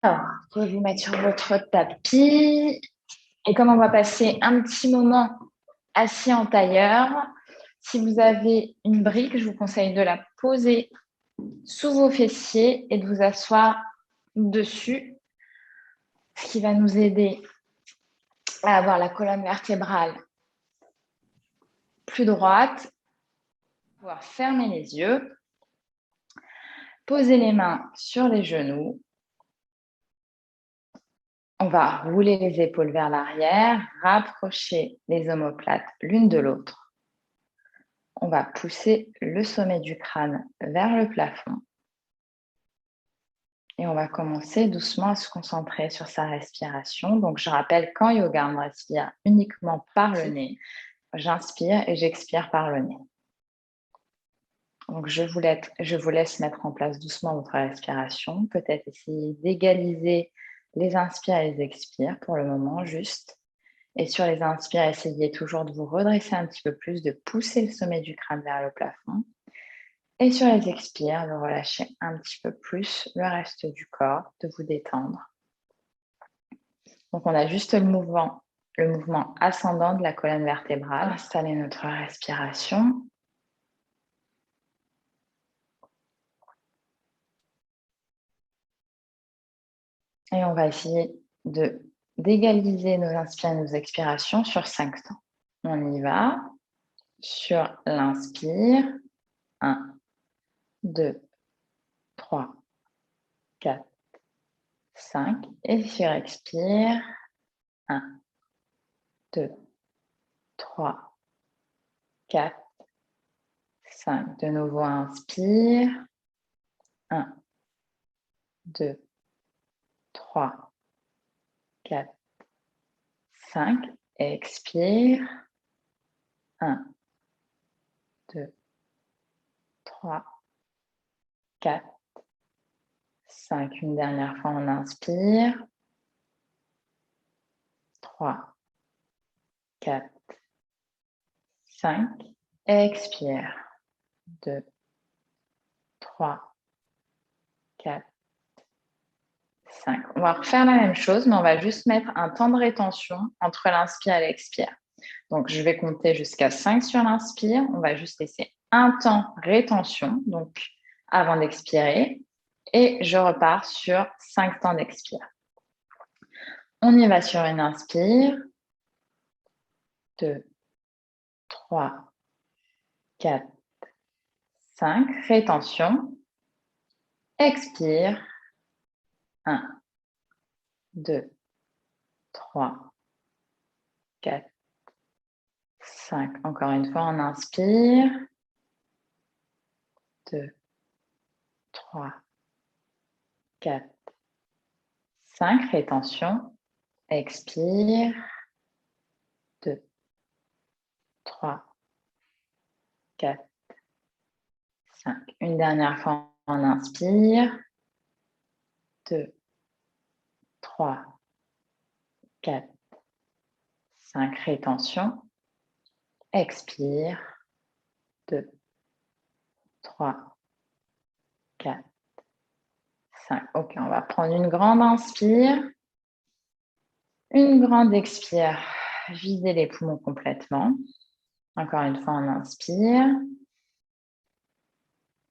Alors, vous pouvez vous mettre sur votre tapis. Et comme on va passer un petit moment assis en tailleur, si vous avez une brique, je vous conseille de la poser sous vos fessiers et de vous asseoir dessus, ce qui va nous aider à avoir la colonne vertébrale plus droite, pouvoir fermer les yeux, poser les mains sur les genoux. On va rouler les épaules vers l'arrière, rapprocher les omoplates l'une de l'autre. On va pousser le sommet du crâne vers le plafond. Et on va commencer doucement à se concentrer sur sa respiration. Donc, je rappelle qu'en yoga, on respire uniquement par le nez. J'inspire et j'expire par le nez. Donc, je vous laisse mettre en place doucement votre respiration. Peut-être essayer d'égaliser les inspires et les expires pour le moment, juste. Et sur les inspires, essayez toujours de vous redresser un petit peu plus, de pousser le sommet du crâne vers le plafond. Et sur les expires, de relâcher un petit peu plus le reste du corps, de vous détendre. Donc, on a juste le mouvement ascendant de la colonne vertébrale. Installer notre respiration. Et on va essayer d'égaliser nos inspirations et nos expirations sur 5 temps. On y va. Sur l'inspire, 1, 2, 3, 4, 5. Et sur expire, 1, 2, 3, 4, 5. De nouveau, inspire. 1, 2, 3, 4, 5. Expire. 1, 2, 3, 4, 5. Une dernière fois, on inspire. 3, 4, 5. Expire. 2, 3, 4, 5. On va refaire la même chose, mais on va juste mettre un temps de rétention entre l'inspire et l'expire. Donc, je vais compter jusqu'à 5 sur l'inspire. On va juste laisser un temps rétention, donc avant d'expirer. Et je repars sur 5 temps d'expire. On y va sur une inspire. 2, 3, 4, 5. Rétention. Expire. 1, 2, 3, 4, 5. Encore une fois, on inspire. 2, 3, 4, 5. Rétention. Expire. 2, 3, 4, 5. Une dernière fois, on inspire. 2, 3, 4, 5. Rétention. Expire. 2, 3, 4, 5. Ok, on va prendre une grande inspire. Une grande expire. Videz les poumons complètement. Encore une fois, on inspire.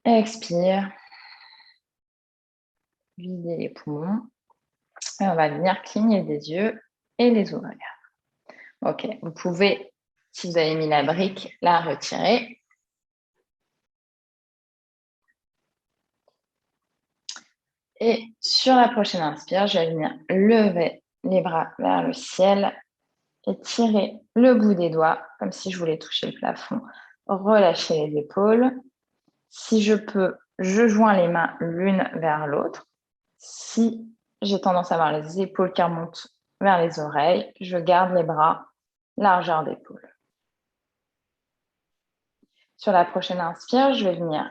Expire. Videz les poumons. Et on va venir cligner des yeux et les ouvrir. Ok, vous pouvez, si vous avez mis la brique, la retirer. Et sur la prochaine inspire, je vais venir lever les bras vers le ciel et tirer le bout des doigts comme si je voulais toucher le plafond. Relâchez les épaules. Si je peux, je joins les mains l'une vers l'autre. Si j'ai tendance à avoir les épaules qui remontent vers les oreilles, je garde les bras largeur d'épaule. Sur la prochaine inspire, je vais venir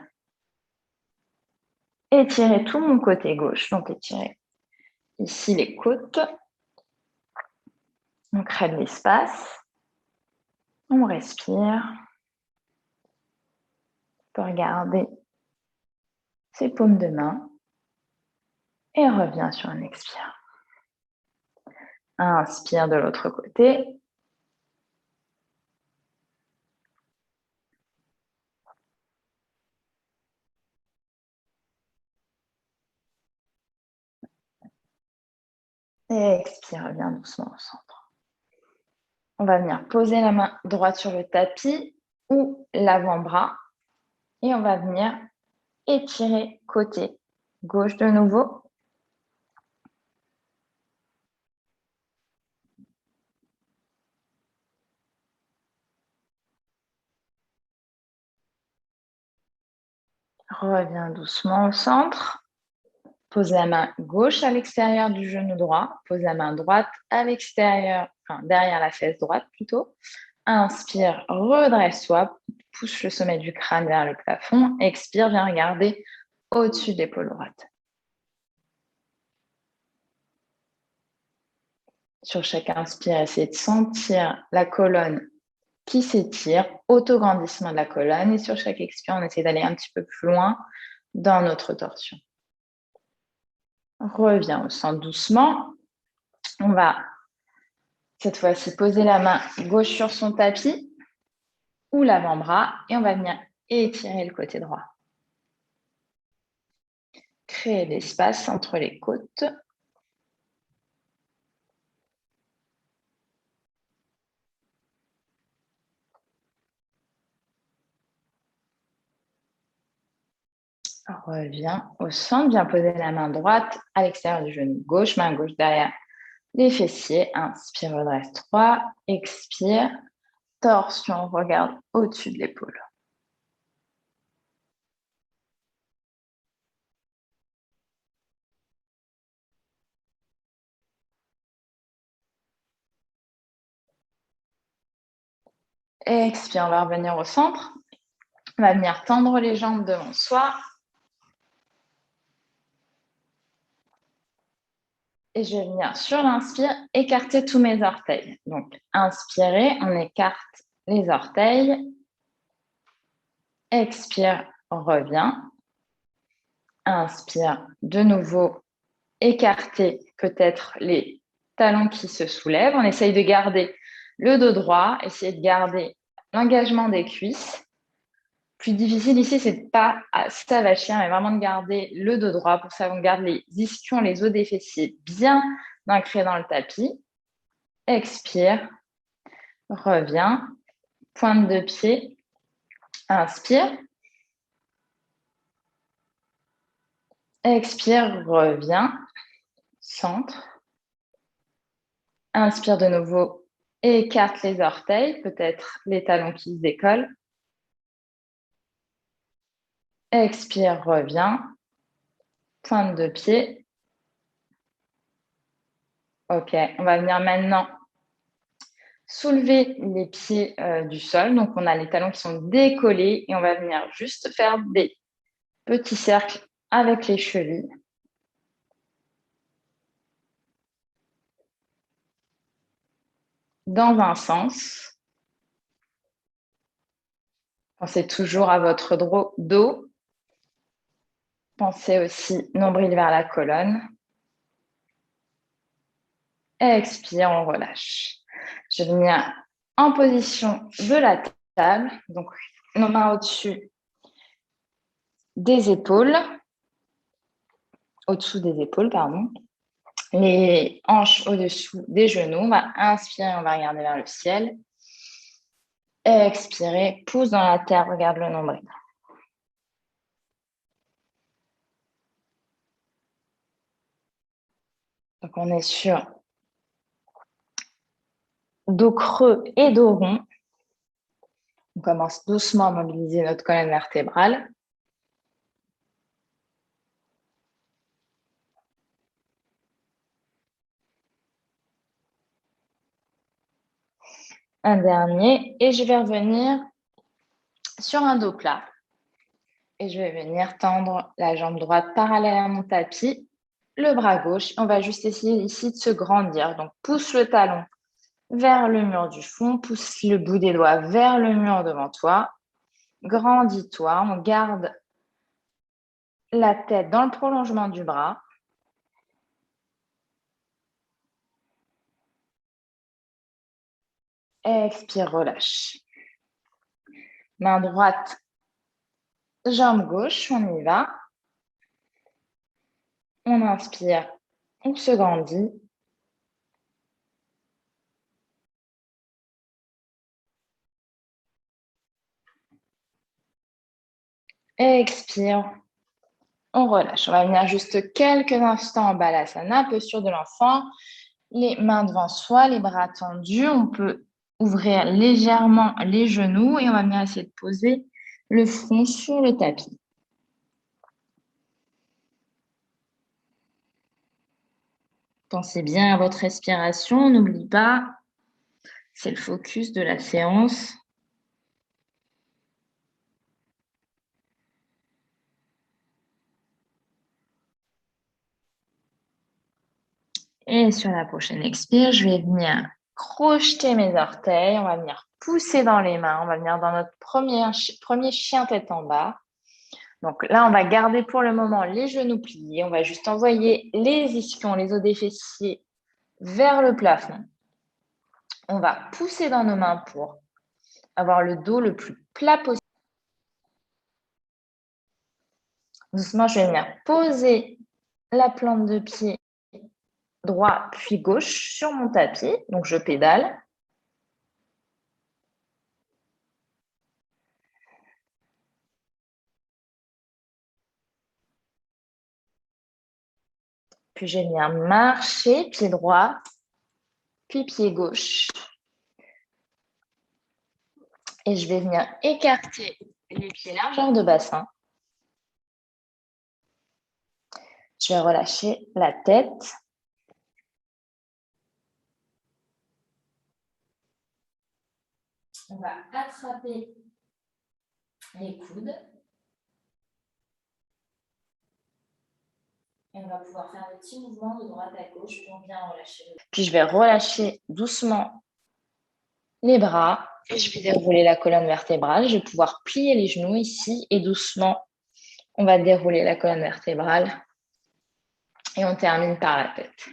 étirer tout mon côté gauche. Donc, étirer ici les côtes. On crée de l'espace. On respire. On peut regarder ses paumes de main. Et reviens sur une expire. Inspire de l'autre côté. Et expire, reviens doucement au centre. On va venir poser la main droite sur le tapis ou l'avant-bras. Et on va venir étirer côté gauche de nouveau. Reviens doucement au centre. Pose la main gauche à l'extérieur du genou droit. Pose la main droite à l'extérieur, enfin derrière la fesse droite plutôt. Inspire, redresse-toi. Pousse le sommet du crâne vers le plafond. Expire, viens regarder au-dessus de l'épaule droite. Sur chaque inspire, essayez de sentir la colonne qui s'étire, autograndissement de la colonne. Et sur chaque expire, on essaie d'aller un petit peu plus loin dans notre torsion. Reviens au centre doucement. On va cette fois-ci poser la main gauche sur son tapis ou l'avant-bras et on va venir étirer le côté droit. Créer l'espace entre les côtes. Reviens au centre, viens poser la main droite à l'extérieur du genou gauche, main gauche derrière les fessiers. Inspire, redresse droit. Expire, torsion, regarde au-dessus de l'épaule. Expire, on va revenir au centre. On va venir tendre les jambes devant soi. Et je vais venir sur l'inspire, écarter tous mes orteils. Donc, inspirez, on écarte les orteils. Expire, on revient. Inspire, de nouveau, écarter peut-être les talons qui se soulèvent. On essaye de garder le dos droit, essayer de garder l'engagement des cuisses. Plus difficile ici, c'est de ne pas s'avachir, mais vraiment de garder le dos droit. Pour ça, on garde les ischions, les os des fessiers bien ancrés dans le tapis. Expire, reviens, pointe de pied, inspire. Expire, reviens, centre. Inspire de nouveau, écarte les orteils, peut-être les talons qui se décollent. Expire, reviens, pointe de pied. Ok, on va venir maintenant soulever les pieds du sol. Donc, on a les talons qui sont décollés et on va venir juste faire des petits cercles avec les chevilles. Dans un sens. Pensez toujours à votre dos. Pensez aussi nombril vers la colonne. Expire, on relâche. Je vais venir en position de la table. Donc, nos mains au-dessus des épaules. Au-dessous des épaules, pardon. Les hanches au-dessous des genoux. On va inspirer, on va regarder vers le ciel. Expirer, pouce dans la terre, regarde le nombril. Donc, on est sur dos creux et dos rond. On commence doucement à mobiliser notre colonne vertébrale. Un dernier. Et je vais revenir sur un dos plat. Et je vais venir tendre la jambe droite parallèle à mon tapis, le bras gauche. On va juste essayer ici de se grandir. Donc, pousse le talon vers le mur du fond, pousse le bout des doigts vers le mur devant toi. Grandis-toi, on garde la tête dans le prolongement du bras. Expire, relâche. Main droite, jambe gauche, on y va. On inspire, on se grandit. Expire, on relâche. On va venir juste quelques instants en balasana, posture de l'enfant. Les mains devant soi, les bras tendus. On peut ouvrir légèrement les genoux et on va venir essayer de poser le front sur le tapis. Pensez bien à votre respiration, n'oublie pas, c'est le focus de la séance. Et sur la prochaine expire, je vais venir crocheter mes orteils, on va venir pousser dans les mains, on va venir dans notre premier chien tête en bas. Donc là, on va garder pour le moment les genoux pliés, on va juste envoyer les ischions, les os des fessiers vers le plafond. On va pousser dans nos mains pour avoir le dos le plus plat possible. Doucement, je vais venir poser la plante de pied droit puis gauche sur mon tapis. Donc, je pédale. Puis, je vais venir marcher, pied droit, puis pied gauche. Et je vais venir écarter les pieds largeur de bassin. Je vais relâcher la tête. On va attraper les coudes. Et on va pouvoir faire des petits mouvements de droite à gauche pour bien relâcher. Puis je vais relâcher doucement les bras et je vais dérouler la colonne vertébrale. Je vais pouvoir plier les genoux ici et doucement, on va dérouler la colonne vertébrale et on termine par la tête.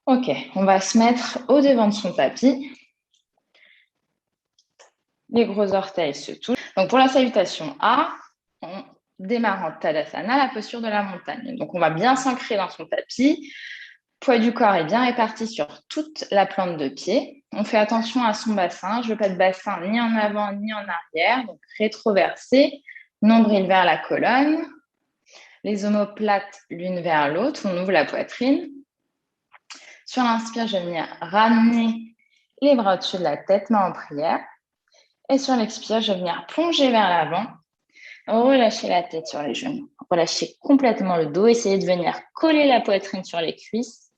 Ok, on va se mettre au devant de son tapis. Les gros orteils se touchent. Donc pour la salutation A, on démarre en Tadasana, la posture de la montagne. Donc on va bien s'ancrer dans son tapis. Poids du corps est bien réparti sur toute la plante de pied. On fait attention à son bassin. Je ne veux pas de bassin ni en avant ni en arrière. Donc rétroversé, nombril vers la colonne. Les omoplates l'une vers l'autre. On ouvre la poitrine. Sur l'inspire, je vais venir ramener les bras au-dessus de la tête, main en prière. Et sur l'expire, je vais venir plonger vers l'avant. Relâcher la tête sur les genoux. Relâcher complètement le dos. Essayez de venir coller la poitrine sur les cuisses.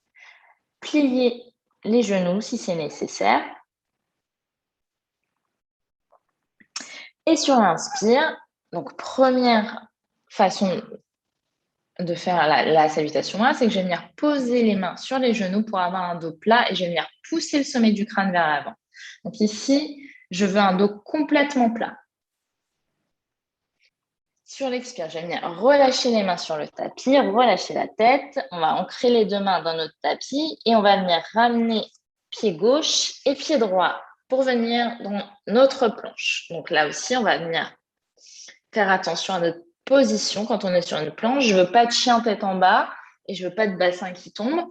Plier les genoux si c'est nécessaire. Et sur l'inspire, donc première façon de faire la salutation A, c'est que je vais venir poser les mains sur les genoux pour avoir un dos plat et je vais venir pousser le sommet du crâne vers l'avant. Donc ici, je veux un dos complètement plat. Sur l'expire, je vais venir relâcher les mains sur le tapis, relâcher la tête. On va ancrer les deux mains dans notre tapis et on va venir ramener pied gauche et pied droit pour venir dans notre planche. Donc là aussi, on va venir faire attention à notre position quand on est sur une planche. Je veux pas de chien tête en bas et je veux pas de bassin qui tombe.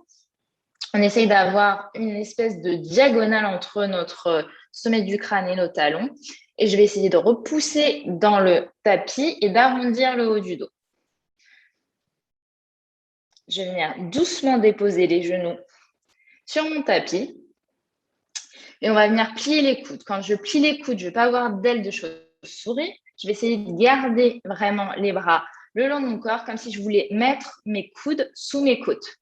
On essaye d'avoir une espèce de diagonale entre notre sommet du crâne et nos talons. Et je vais essayer de repousser dans le tapis et d'arrondir le haut du dos. Je vais venir doucement déposer les genoux sur mon tapis. Et on va venir plier les coudes. Quand je plie les coudes, je ne vais pas avoir d'aile de chauve-souris. Je vais essayer de garder vraiment les bras le long de mon corps, comme si je voulais mettre mes coudes sous mes côtes.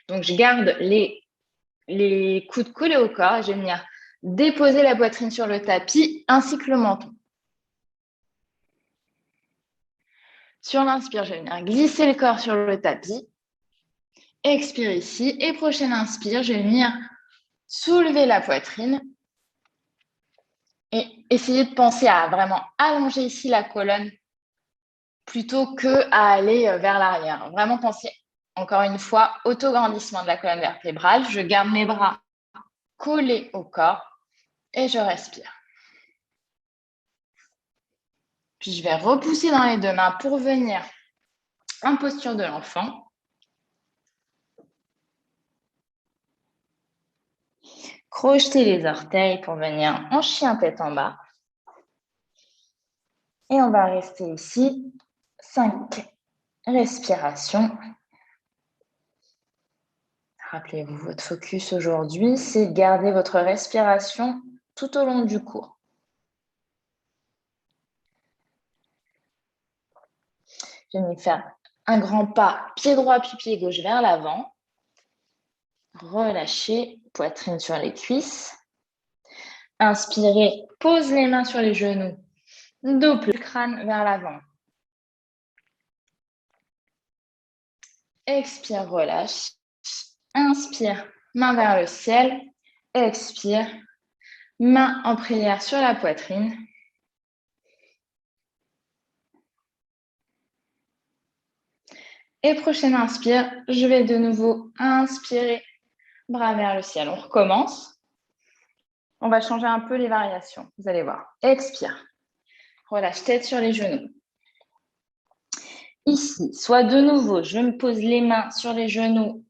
Donc, je garde les coudes collés au corps et je vais venir déposer la poitrine sur le tapis ainsi que le menton. Sur l'inspire, je vais venir glisser le corps sur le tapis. Expire ici. Et prochaine inspire, je vais venir soulever la poitrine et essayer de penser à vraiment allonger ici la colonne plutôt qu'à aller vers l'arrière. Vraiment penser Encore une fois, autograndissement de la colonne vertébrale. Je garde mes bras collés au corps et je respire. Puis je vais repousser dans les deux mains pour venir en posture de l'enfant. Crocheter les orteils pour venir en chien tête en bas. Et on va rester ici 5 respirations. Rappelez-vous, votre focus aujourd'hui, c'est de garder votre respiration tout au long du cours. Je vais faire un grand pas, pied droit puis pied gauche vers l'avant. Relâchez, poitrine sur les cuisses. Inspirez, pose les mains sur les genoux. Dos le crâne vers l'avant. Expire, relâche. Inspire, main vers le ciel. Expire, main en prière sur la poitrine. Et prochaine inspire, je vais de nouveau inspirer, bras vers le ciel. On recommence. On va changer un peu les variations. Vous allez voir. Expire. Relâche tête sur les genoux. Ici, soit de nouveau, je me pose les mains sur les genoux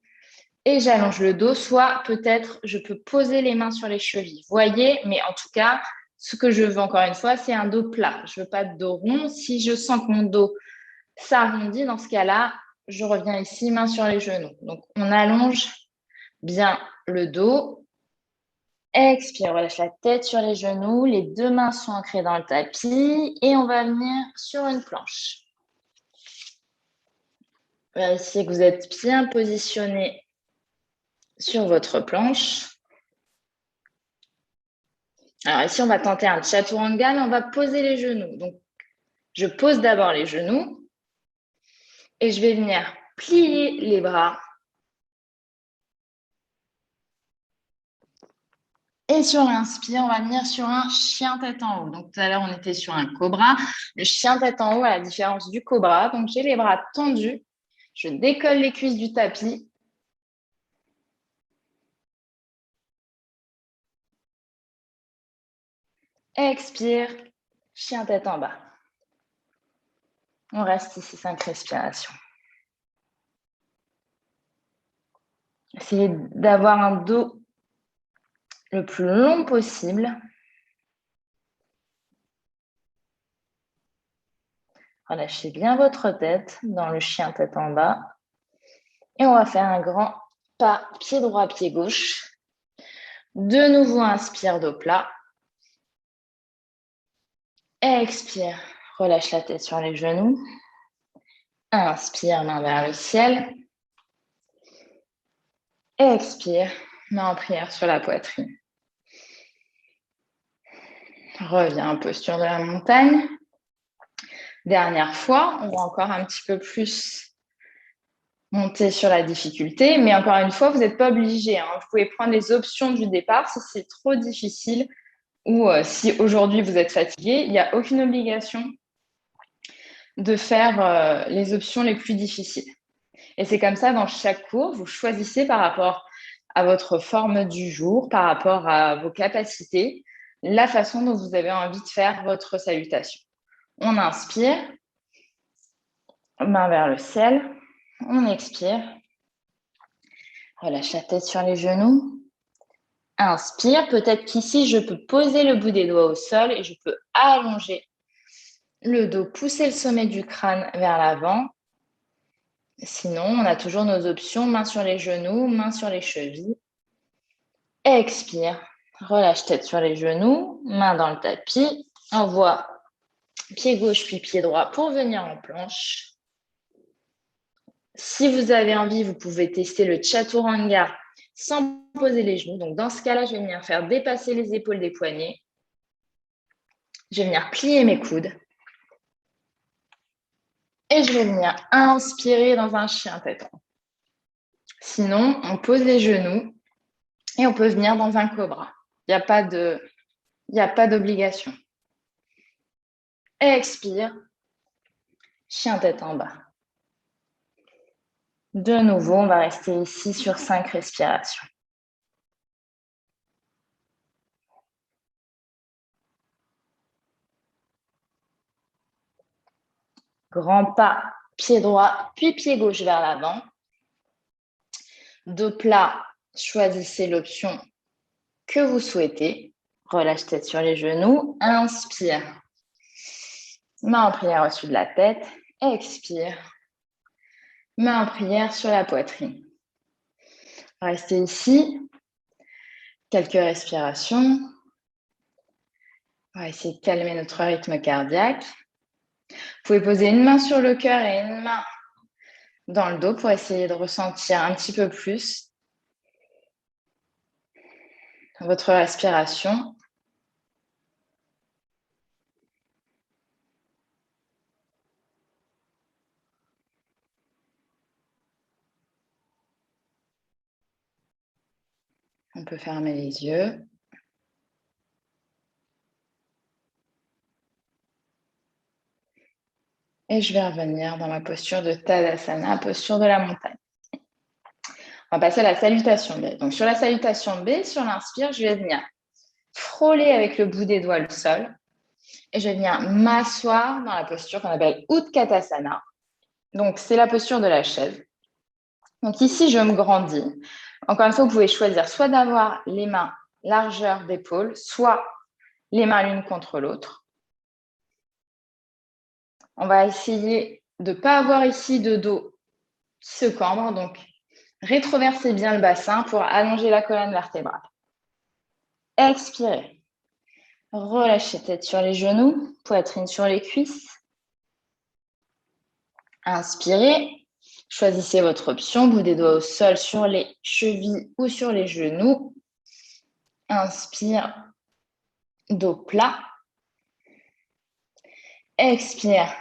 et j'allonge le dos, soit peut-être je peux poser les mains sur les chevilles. Voyez, mais en tout cas, ce que je veux encore une fois, c'est un dos plat. Je veux pas de dos rond. Si je sens que mon dos s'arrondit, dans ce cas-là, je reviens ici, mains sur les genoux. Donc, on allonge bien le dos. Expire, relâche la tête sur les genoux. Les deux mains sont ancrées dans le tapis et on va venir sur une planche. Vérifiez que vous êtes bien positionné sur votre planche. Alors ici, on va tenter un chaturanga, mais on va poser les genoux. Donc, je pose d'abord les genoux et je vais venir plier les bras. Et sur l'inspire, on va venir sur un chien tête en haut. Donc tout à l'heure, on était sur un cobra. Le chien tête en haut, à la différence du cobra, donc j'ai les bras tendus. Je décolle les cuisses du tapis. Expire, chien tête en bas. On reste ici 5 respirations. Essayez d'avoir un dos le plus long possible. Relâchez bien votre tête dans le chien tête en bas. Et on va faire un grand pas pied droit, pied gauche. De nouveau, inspire, dos plat. Expire, relâche la tête sur les genoux. Inspire, main vers le ciel. Expire, main en prière sur la poitrine. Reviens en posture de la montagne. Dernière fois, on va encore un petit peu plus monter sur la difficulté, mais encore une fois, vous n'êtes pas obligé. Vous pouvez prendre les options du départ si c'est trop difficile ou si aujourd'hui vous êtes fatigué. Il n'y a aucune obligation de faire les options les plus difficiles. Et c'est comme ça, dans chaque cours, vous choisissez par rapport à votre forme du jour, par rapport à vos capacités, la façon dont vous avez envie de faire votre salutation. On inspire, main vers le ciel, on expire, relâche la tête sur les genoux, inspire, peut-être qu'ici je peux poser le bout des doigts au sol et je peux allonger le dos, pousser le sommet du crâne vers l'avant. Sinon, on a toujours nos options, main sur les genoux, main sur les chevilles. Expire, relâche tête sur les genoux, main dans le tapis. Envoie pied gauche puis pied droit pour venir en planche. Si vous avez envie, vous pouvez tester le chaturanga sans poser les genoux. Donc, dans ce cas-là, je vais venir faire dépasser les épaules des poignets. Je vais venir plier mes coudes. Et je vais venir inspirer dans un chien tête en haut. Sinon, on pose les genoux et on peut venir dans un cobra. Il n'y a pas d'obligation. Expire, chien tête en bas. De nouveau, on va rester ici sur 5 respirations. Grand pas, pied droit, puis pied gauche vers l'avant. Dos plat, choisissez l'option que vous souhaitez. Relâche tête sur les genoux. Inspire. Main en prière au-dessus de la tête. Expire. Main en prière sur la poitrine. Restez ici. Quelques respirations. On va essayer de calmer notre rythme cardiaque. Vous pouvez poser une main sur le cœur et une main dans le dos pour essayer de ressentir un petit peu plus votre respiration. On peut fermer les yeux. Et je vais revenir dans ma posture de Tadasana, posture de la montagne. On va passer à la salutation B. Donc, sur la salutation B, sur l'inspire, je vais venir frôler avec le bout des doigts le sol. Et je vais venir m'asseoir dans la posture qu'on appelle Utkatasana. Donc, c'est la posture de la chaise. Donc, ici, je me grandis. Encore une fois, vous pouvez choisir soit d'avoir les mains largeur d'épaule, soit les mains l'une contre l'autre. On va essayer de ne pas avoir ici de dos qui se cambre. Donc, rétroversez bien le bassin pour allonger la colonne vertébrale. Expirez. Relâchez tête sur les genoux, poitrine sur les cuisses. Inspirez. Choisissez votre option, bout des doigts au sol sur les chevilles ou sur les genoux. Inspire, dos plat. Expire,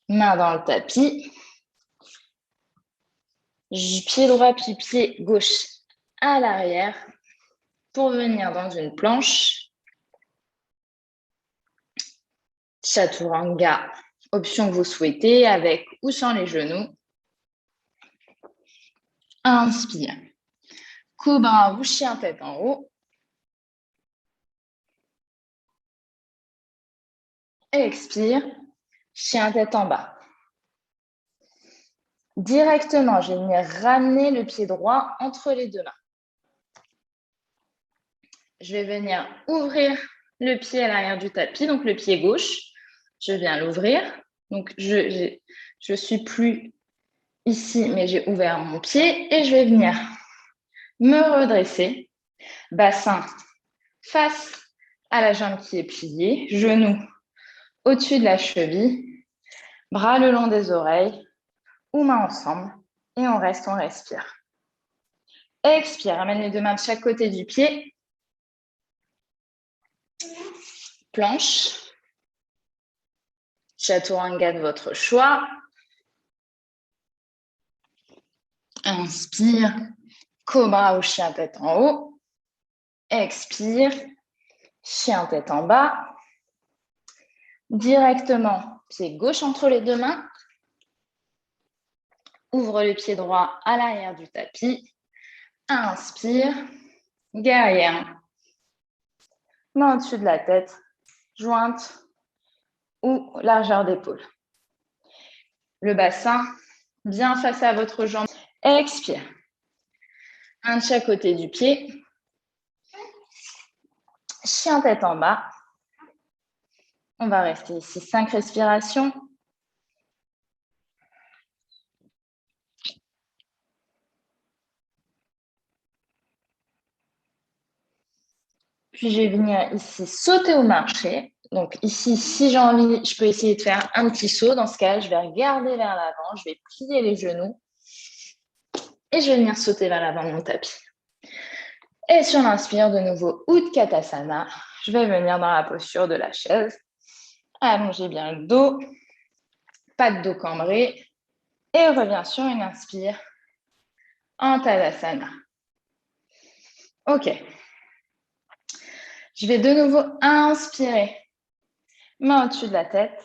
main dans le tapis. Pied droit puis pied gauche à l'arrière pour venir dans une planche. Chaturanga, option que vous souhaitez, avec ou sans les genoux. Inspire. Cobra ou chien tête en haut. Expire. Chien tête en bas. Directement, je vais venir ramener le pied droit entre les deux mains. Je vais venir ouvrir le pied à l'arrière du tapis, donc le pied gauche. Je viens l'ouvrir. Donc, je suis plus ici, mais j'ai ouvert mon pied et je vais venir me redresser. Bassin face à la jambe qui est pliée, genou au-dessus de la cheville, bras le long des oreilles ou mains ensemble et on reste, on respire. Expire, amène les deux mains de chaque côté du pied. Planche. Chaturanga de votre choix. Inspire, cobra ou chien tête en haut. Expire, chien tête en bas. Directement, pied gauche entre les deux mains. Ouvre le pied droit à l'arrière du tapis. Inspire, guerrière. Main au-dessus de la tête, jointe ou largeur d'épaule. Le bassin bien face à votre jambe. Expire. Un de chaque côté du pied. Chien tête en bas. On va rester ici 5 respirations. Puis je vais venir ici sauter au marché. Donc ici, si j'ai envie, je peux essayer de faire un petit saut. Dans ce cas, je vais regarder vers l'avant, je vais plier les genoux et je vais venir sauter vers l'avant de mon tapis. Et sur l'inspire, de nouveau, Utkatasana, je vais venir dans la posture de la chaise. Allongez bien le dos, pas de dos cambré. Et reviens sur une inspire en Tadasana. Ok. Je vais de nouveau inspirer, main au-dessus de la tête.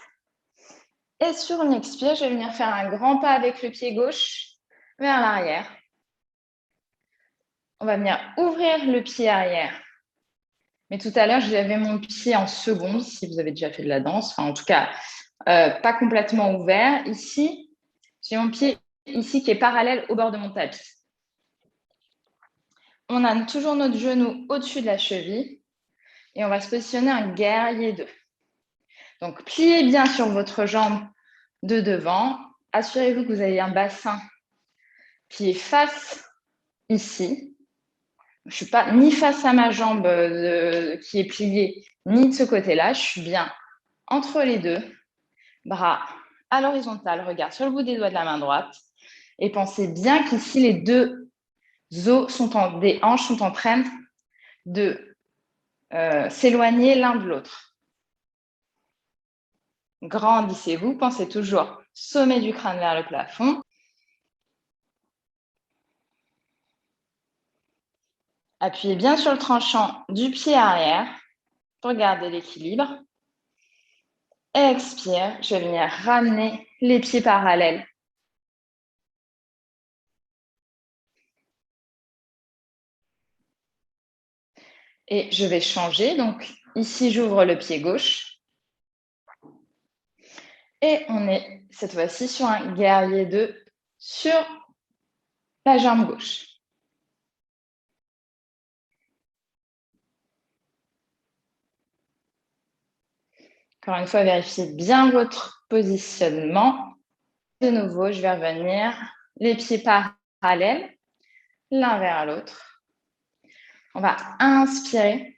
Et sur une expire, je vais venir faire un grand pas avec le pied gauche vers l'arrière. On va venir ouvrir le pied arrière. Mais tout à l'heure, j'avais mon pied en seconde, si vous avez déjà fait de la danse. Enfin, en tout cas, pas complètement ouvert. Ici, j'ai mon pied ici qui est parallèle au bord de mon tapis. On a toujours notre genou au-dessus de la cheville et on va se positionner en guerrier 2. Donc, pliez bien sur votre jambe de devant. Assurez-vous que vous avez un bassin qui est face ici. Je ne suis pas ni face à ma jambe qui est pliée, ni de ce côté-là. Je suis bien entre les deux. Bras à l'horizontale, regard sur le bout des doigts de la main droite. Et pensez bien qu'ici, les deux os des hanches sont en train de s'éloigner l'un de l'autre. Grandissez-vous, pensez toujours sommet du crâne vers le plafond. Appuyez bien sur le tranchant du pied arrière pour garder l'équilibre. Expire, je vais venir ramener les pieds parallèles. Et je vais changer. Donc ici, j'ouvre le pied gauche. Et on est cette fois-ci sur un guerrier 2 sur la jambe gauche. Encore une fois, vérifiez bien votre positionnement. De nouveau, je vais revenir les pieds parallèles, l'un vers l'autre. On va inspirer.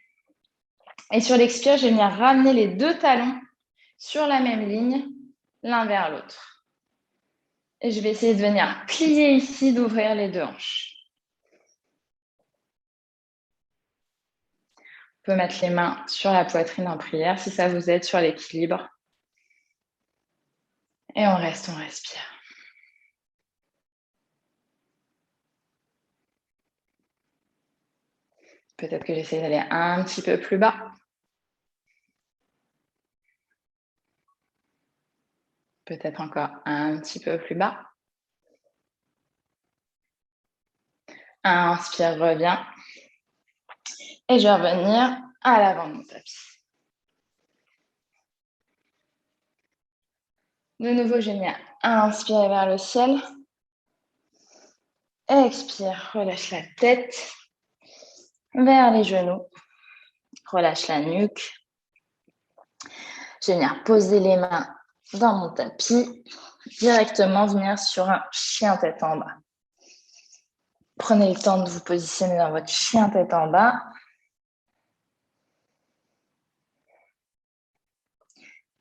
Et sur l'expire, je vais venir ramener les deux talons sur la même ligne, l'un vers l'autre. Et je vais essayer de venir plier ici, d'ouvrir les deux hanches. On peut mettre les mains sur la poitrine en prière si ça vous aide sur l'équilibre. Et on reste, on respire. Peut-être que j'essaie d'aller un petit peu plus bas. Peut-être encore un petit peu plus bas. Inspire, reviens. Et je vais revenir à l'avant de mon tapis. De nouveau, je viens inspirer vers le ciel. Expire, relâche la tête vers les genoux. Relâche la nuque. Je vais venir poser les mains dans mon tapis. Directement venir sur un chien tête en bas. Prenez le temps de vous positionner dans votre chien tête en bas.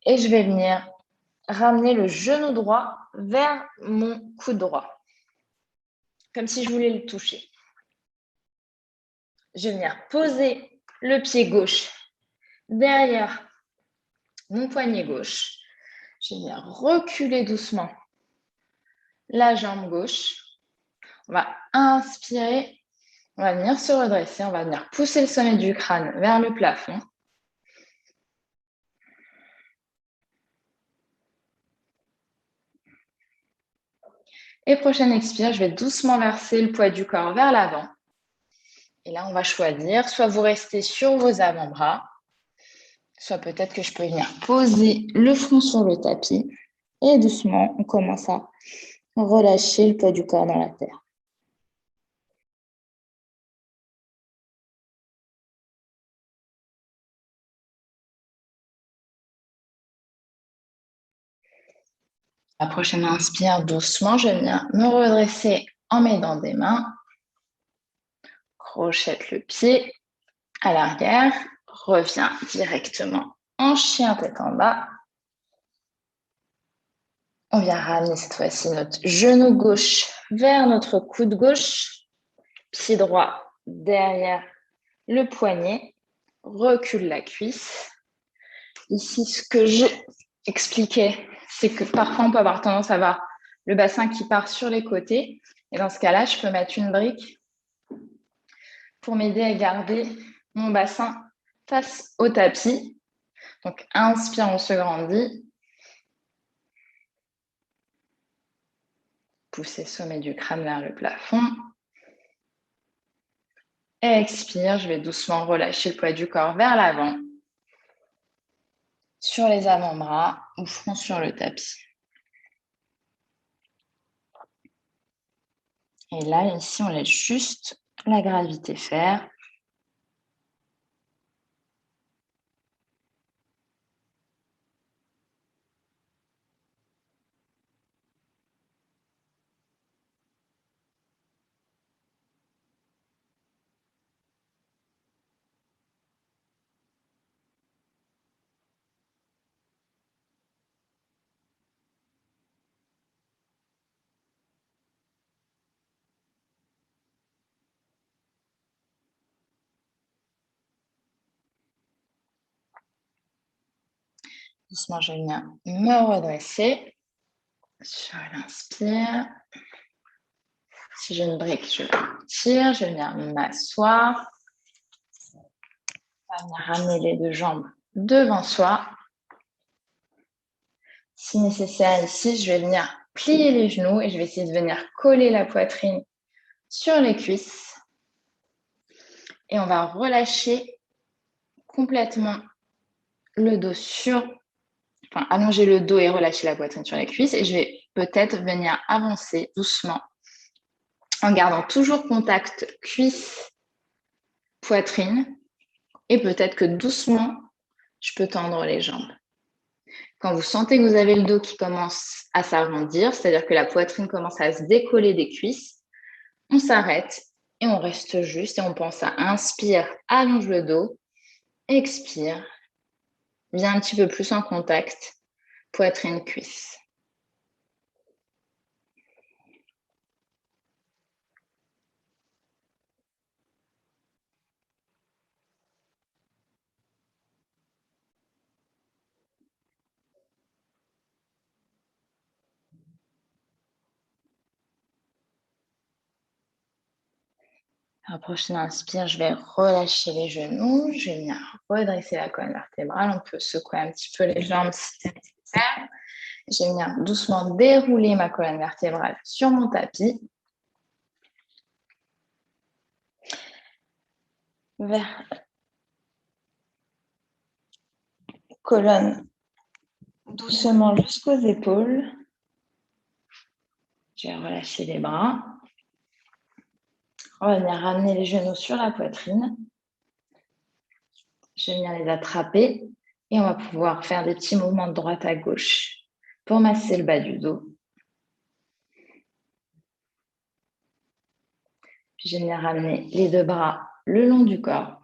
Et je vais venir ramener le genou droit vers mon coude droit. Comme si je voulais le toucher. Je vais venir poser le pied gauche derrière mon poignet gauche. Je vais venir reculer doucement la jambe gauche. On va inspirer. On va venir se redresser. On va venir pousser le sommet du crâne vers le plafond. Et prochaine expire, je vais doucement verser le poids du corps vers l'avant. Et là, on va choisir, soit vous restez sur vos avant-bras, soit peut-être que je peux venir poser le front sur le tapis. Et doucement, on commence à relâcher le poids du corps dans la terre. La prochaine inspire doucement, je viens me redresser en m'aidant des mains. Crochette le pied à l'arrière. Reviens directement en chien tête en bas. On vient ramener cette fois-ci notre genou gauche vers notre coude gauche. Pied droit derrière le poignet. Recule la cuisse. Ici, ce que j'expliquais, c'est que parfois, on peut avoir tendance à avoir le bassin qui part sur les côtés. Et dans ce cas-là, je peux mettre une brique pour m'aider à garder mon bassin face au tapis. Donc, inspire, on se grandit. Poussez sommet du crâne vers le plafond. Expire, je vais doucement relâcher le poids du corps vers l'avant. Sur les avant-bras ou front sur le tapis. Et là, ici, on laisse juste la gravité faire. Doucement, je viens me redresser. Sur l'inspire. Si j'ai une brique, je vais partir. Je viens m'asseoir. On va venir ramener les deux jambes devant soi. Si nécessaire ici, je vais venir plier les genoux et je vais essayer de venir coller la poitrine sur les cuisses. Et on va relâcher complètement le dos allonger le dos et relâcher la poitrine sur les cuisses. Et je vais peut-être venir avancer doucement en gardant toujours contact cuisse-poitrine. Et peut-être que doucement, je peux tendre les jambes. Quand vous sentez que vous avez le dos qui commence à s'arrondir, c'est-à-dire que la poitrine commence à se décoller des cuisses, on s'arrête et on reste juste et on pense à inspire, allonge le dos, expire, viens un petit peu plus en contact, poitrine-cuisse. À la prochaine inspire, je vais relâcher les genoux, je vais venir redresser la colonne vertébrale, on peut secouer un petit peu les jambes si c'est nécessaire. Je vais venir doucement dérouler ma colonne vertébrale sur mon tapis. Vers colonne doucement jusqu'aux épaules. Je vais relâcher les bras. On va venir ramener les genoux sur la poitrine. Je vais venir les attraper et on va pouvoir faire des petits mouvements de droite à gauche pour masser le bas du dos. Puis je vais venir ramener les deux bras le long du corps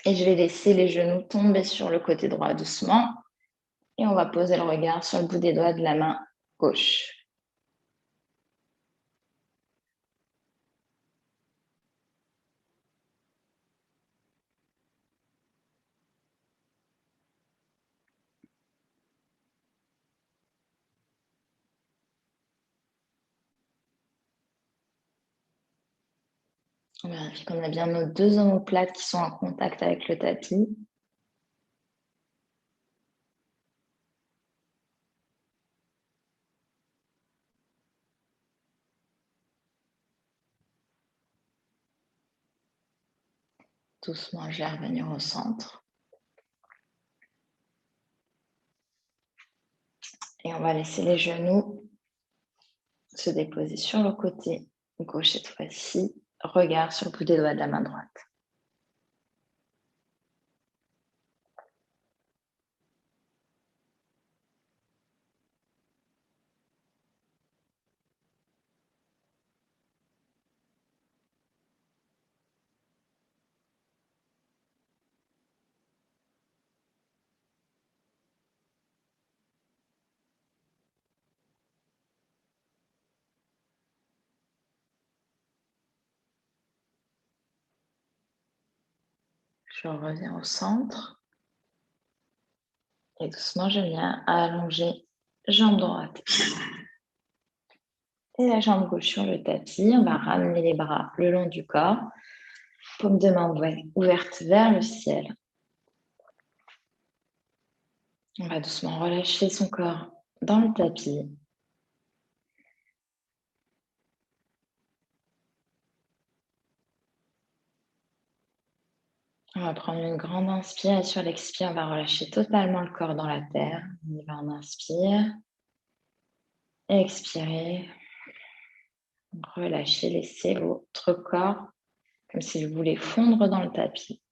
et je vais laisser les genoux tomber sur le côté droit doucement et on va poser le regard sur le bout des doigts de la main gauche. On vérifie qu'on a bien nos deux omoplates qui sont en contact avec le tapis. Doucement, je vais revenir au centre. Et on va laisser les genoux se déposer sur le côté gauche cette fois-ci. Regard sur le bout des doigts de la main droite. Je reviens au centre. Et doucement, je viens allonger jambe droite et la jambe gauche sur le tapis. On va ramener les bras le long du corps. Paume de main ouverte vers le ciel. On va doucement relâcher son corps dans le tapis. On va prendre une grande inspire et sur l'expire, on va relâcher totalement le corps dans la terre. On y va, on inspire. Expirez. Relâchez, laissez votre corps comme si vous voulez fondre dans le tapis.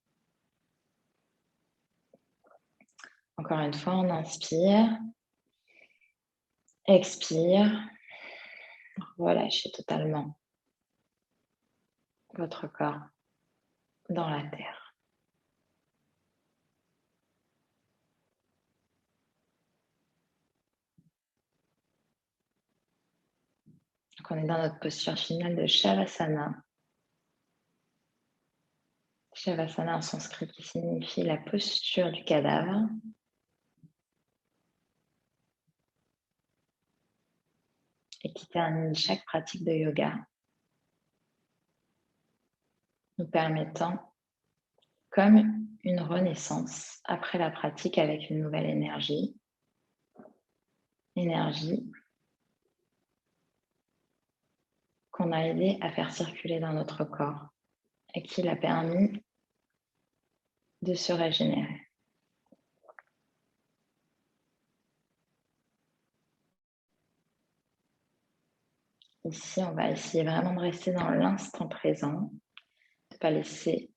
Encore une fois, on inspire. Expire. Relâchez totalement votre corps dans la terre. Donc on est dans notre posture finale de Shavasana. Shavasana en sanskrit qui signifie la posture du cadavre. Et qui termine chaque pratique de yoga, nous permettant comme une renaissance après la pratique avec une nouvelle énergie. Énergie qu'on a aidé à faire circuler dans notre corps et qui l'a permis de se régénérer. Ici, on va essayer vraiment de rester dans l'instant présent, de ne pas laisser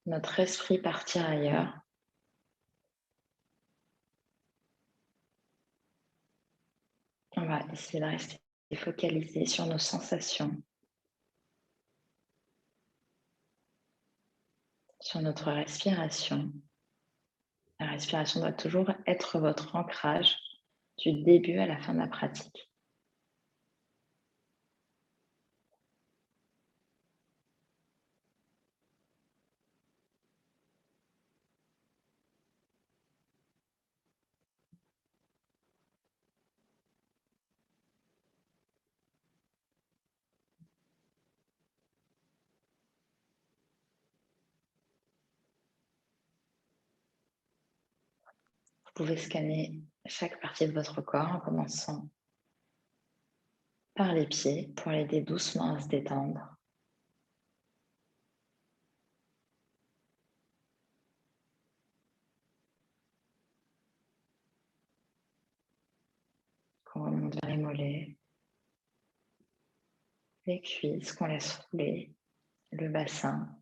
notre esprit partir ailleurs. On va essayer de rester focalisé sur nos sensations, sur notre respiration. La respiration doit toujours être votre ancrage du début à la fin de la pratique. Vous pouvez scanner chaque partie de votre corps en commençant par les pieds pour l'aider doucement à se détendre. Qu'on remonte vers les mollets, les cuisses, qu'on laisse rouler, le bassin.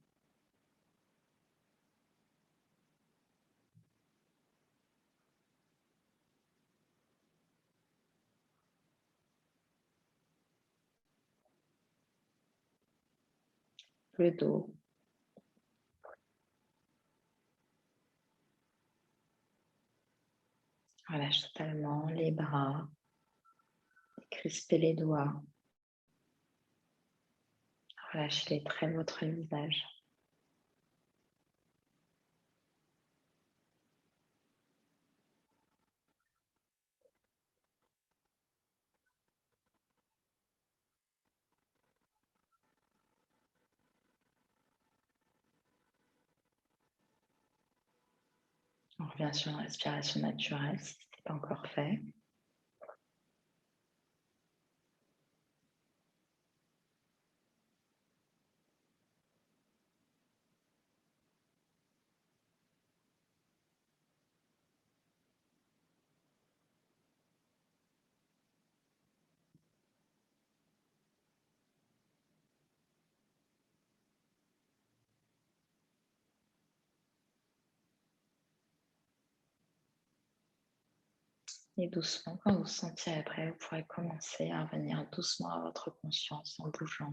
Le dos. Relâche totalement les bras, crispez les doigts. Relâchez les traits de votre visage. On revient sur une respiration naturelle si ce n'est pas encore fait. Et doucement, quand vous vous sentirez prêt, vous pourrez commencer à revenir doucement à votre conscience en bougeant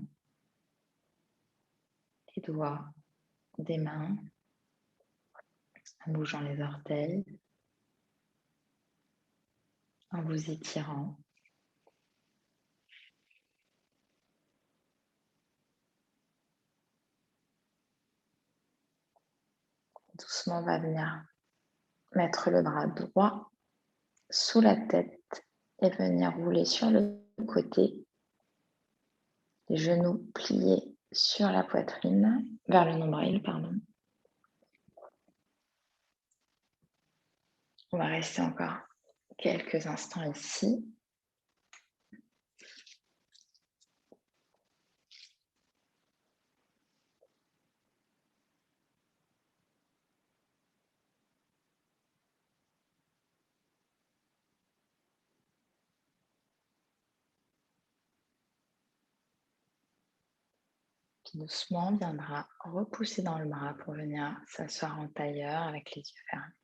les doigts des mains, en bougeant les orteils, en vous étirant. Doucement, on va venir mettre le bras droit sous la tête et venir rouler sur le côté, les genoux pliés sur la poitrine, vers le nombril, pardon. On va rester encore quelques instants ici. Puis doucement, on viendra repousser dans le bras pour venir s'asseoir en tailleur avec les yeux fermés.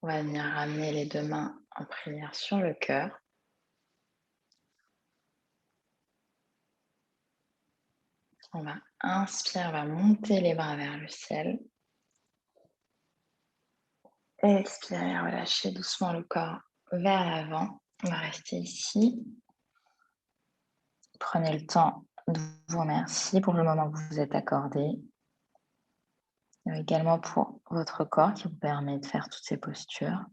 On va venir ramener les deux mains en prière sur le cœur. On va inspirer, on va monter les bras vers le ciel. Expirez, relâchez doucement le corps vers l'avant. On va rester ici. Prenez le temps de vous remercier pour le moment que vous vous êtes accordé. Et également pour votre corps qui vous permet de faire toutes ces postures.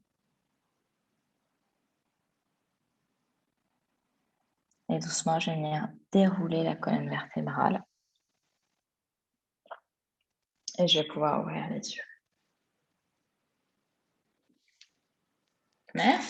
Et doucement, je vais venir dérouler la colonne vertébrale. Et je vais pouvoir ouvrir les yeux. Merci.